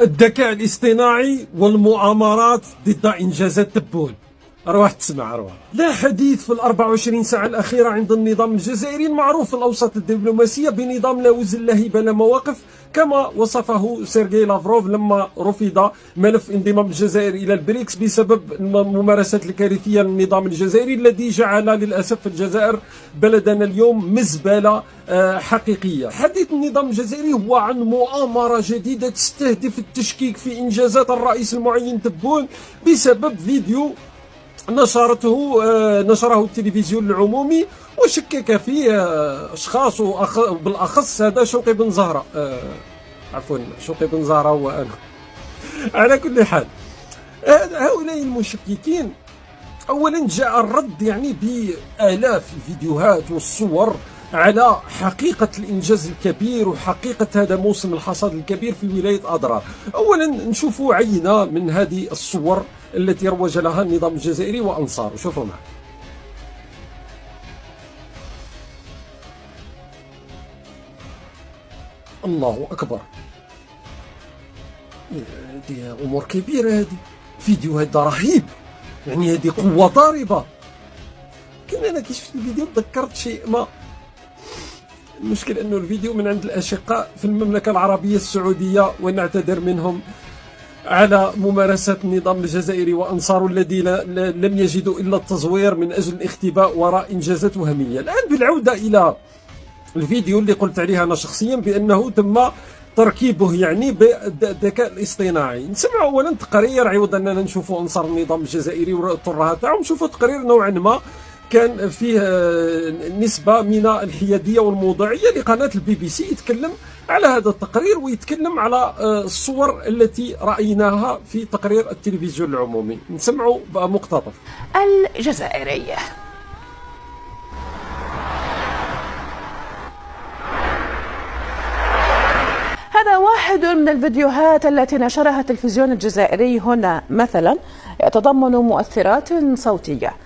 الذكاء الاصطناعي والمؤامرات ضد إنجازات تبون. أروح تسمع أروح. لا حديث في ال 24 ساعة الأخيرة عند النظام الجزائري المعروف في الأوساط الدبلوماسية بنظام لا وزن لا هيبة لا مواقف، كما وصفه سيرجي لافروف لما رفض ملف انضمام الجزائر إلى البريكس بسبب الممارسات الكارثية للنظام الجزائري الذي جعل للأسف الجزائر بلدنا اليوم مزبلة حقيقية. حديث النظام الجزائري هو عن مؤامرة جديدة تستهدف التشكيك في إنجازات الرئيس المعين تبون بسبب فيديو نشره التلفزيون العمومي وشكك فيه اشخاص بالاخص هذا شوقي بن زهره، عفوا شوقي بن زهره هو انا. على كل حال هؤلاء المشككين اولا جاء الرد يعني بالاف الفيديوهات والصور على حقيقة الإنجاز الكبير وحقيقة هذا موسم الحصاد الكبير في ولاية أضرار. أولا نشوفوا عينة من هذه الصور التي روج لها النظام الجزائري وأنصاره. شوفوا معي. الله أكبر، هذه أمور كبيرة، هذه فيديو هذا رهيب، يعني هذه قوة ضاربة. لكن أنا كي شفت الفيديو تذكرت شيء ما. المشكل أنه الفيديو من عند الأشقاء في المملكة العربية السعودية، ونعتذر منهم على ممارسة النظام الجزائري وأنصاره الذي لم يجدوا إلا التزوير من أجل الاختباء وراء إنجازات وهمية. الآن بالعودة إلى الفيديو اللي قلت عليه أنا شخصيا بأنه تم تركيبه يعني بالذكاء الاصطناعي. نسمع أولا تقرير عوض أننا نشوفوا أنصار النظام الجزائري والترهات تاعهم، نشوفوا تقرير نوعا ما كان فيه نسبة من الحيادية والموضوعية لقناة البي بي سي، يتكلم على هذا التقرير ويتكلم على الصور التي رأيناها في تقرير التلفزيون العمومي. نسمعوا مقتطف. الجزائرية. هذا واحد من الفيديوهات التي نشرها التلفزيون الجزائري هنا مثلا، يتضمن مؤثرات صوتية،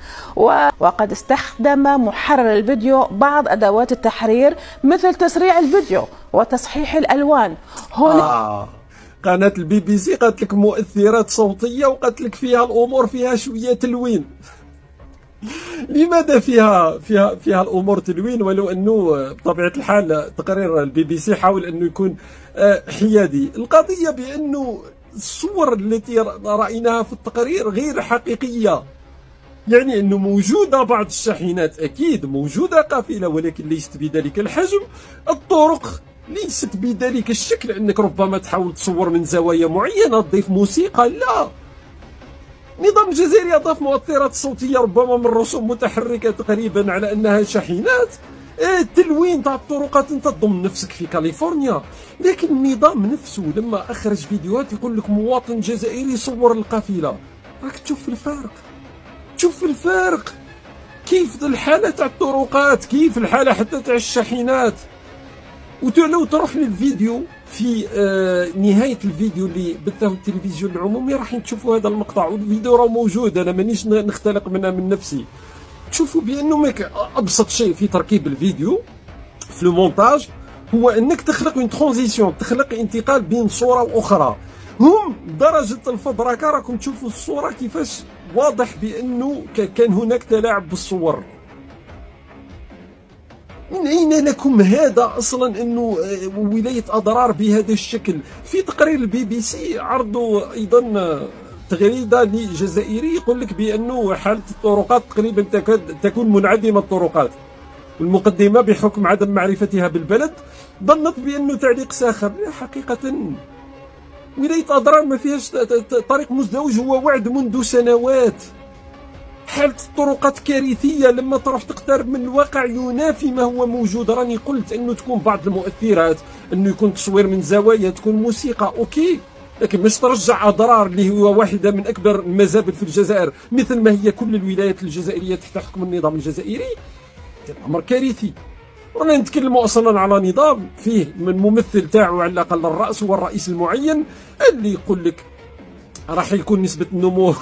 وقد استخدم محرر الفيديو بعض أدوات التحرير مثل تسريع الفيديو وتصحيح الألوان. هنا قناة البي بي سي قالت لك مؤثرات صوتية وقالت لك فيها الأمور فيها شوية تلوين. لماذا فيها الامور تلوين، ولو انه بطبيعه الحال تقرير البي بي سي حاول انه يكون حيادي؟ القضيه بانه الصور التي رايناها في التقرير غير حقيقيه، يعني انه موجوده بعض الشاحنات، اكيد موجوده قافله، ولكن ليست بذلك الحجم. الطرق ليست بذلك الشكل، انك ربما تحاول تصور من زوايا معينه، تضيف موسيقى، لا. النظام الجزائري أضاف مؤثرات صوتية ربما من رسوم متحركة تقريبا على أنها شاحنات. التلوين تاع الطرقات أنت تضم نفسك في كاليفورنيا، لكن النظام نفسه لما أخرج فيديوهات يقول لك مواطن جزائري صور القافلة. راك تشوف الفارق، تشوف الفارق كيف الحالة تاع الطرقات، كيف الحالة حتى تاع الشاحنات. ولو تروح للفيديو في نهاية الفيديو اللي بثه التلفزيون العمومي راح تشوفوا هذا المقطع، والفيديو راه موجود، أنا مانيش نختلق منها من نفسي. تشوفوا بأنه أبسط شيء في تركيب الفيديو في المونتاج هو أنك تخلق من ترانزيسيون، تخلق انتقال بين صورة وأخرى. هم درجة الفبركة راكم تشوفوا الصورة كيفاش واضح بأنه كان هناك تلاعب بالصور. من أين لكم هذا أصلا أنه ولاية أضرار بهذا الشكل؟ في تقرير البي بي سي عرضوا أيضا تغريدة لجزائري يقول لك بأنه حالة الطرقات تقريبا تكون منعدمة الطرقات، والمقدمة بحكم عدم معرفتها بالبلد ظنت بأنه تعليق ساخر. حقيقة ولاية أضرار ما فيهاش طريق مزدوج، هو وعد منذ سنوات. حالة الطرقات كارثية، لما تروح تقترب من الواقع ينافي ما هو موجود. راني قلت انه تكون بعض المؤثرات، انه يكون تصوير من زوايا، تكون موسيقى، اوكي، لكن مش ترجع أضرار اللي هو واحدة من اكبر المزابل في الجزائر مثل ما هي كل الولايات الجزائرية تحت حكم النظام الجزائري. امر كارثي. رانا نتكلموا اصلا على نظام فيه من ممثل تاعو على الاقل الراس هو الرئيس المعين، اللي يقول لك راح يكون نسبة النمو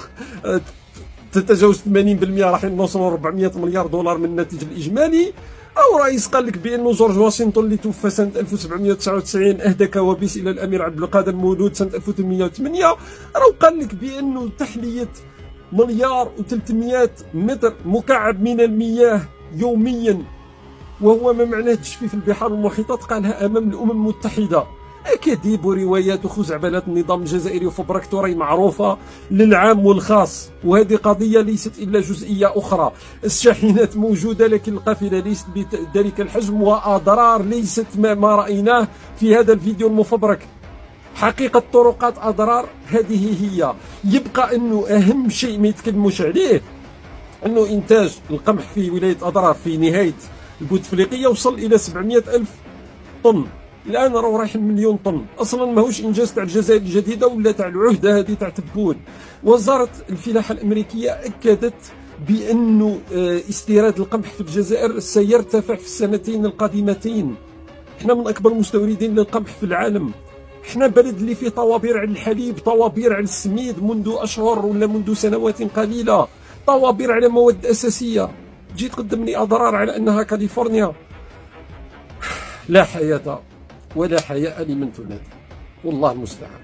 تتجاوز 80%، راح نوصلوا 400 مليار دولار من الناتج الإجمالي. أو رئيس قال لك بأنه جورج واشنطن اللي توفى سنة 1799 أهدى كوابيس إلى الأمير عبد القادر مولود سنة 1808، راه قال لك بأنه تحلية 1,300,000,000 متر مكعب من المياه يوميا، وهو ما معناه تجفيف البحار والمحيطات، قالها أمام الأمم المتحدة. أكاذيب وروايات وخزعبلات النظام الجزائري وفبركته راهي معروفة للعام والخاص، وهذه قضية ليست إلا جزئية أخرى. الشاحنات موجودة لكن القافلة ليست بذلك الحجم، وأضرار ليست ما رأيناه في هذا الفيديو المفبرك. حقيقة الطرقات أضرار هذه هي. يبقى أنه أهم شيء ما يتكلموش عليه أنه إنتاج القمح في ولاية أضرار في نهاية البوتفليقية وصل إلى 700,000 طن، الان راهو رايح 1,000,000 طن، اصلا ماهوش انجاز تاع الجزائر الجديده ولا تاع العهده هذه تاع تبون. وزاره الفلاحه الامريكيه اكدت بانه استيراد القمح في الجزائر سيرتفع في السنتين القادمتين. احنا من اكبر المستوردين للقمح في العالم، احنا بلد اللي فيه طوابير على الحليب، طوابير على السميد منذ اشهر ولا منذ سنوات قليله، طوابير على مواد اساسيه. جيت تقدمني اضرار على انها كاليفورنيا. لا حياه ولا حياء لمن تنادي، والله المستعان.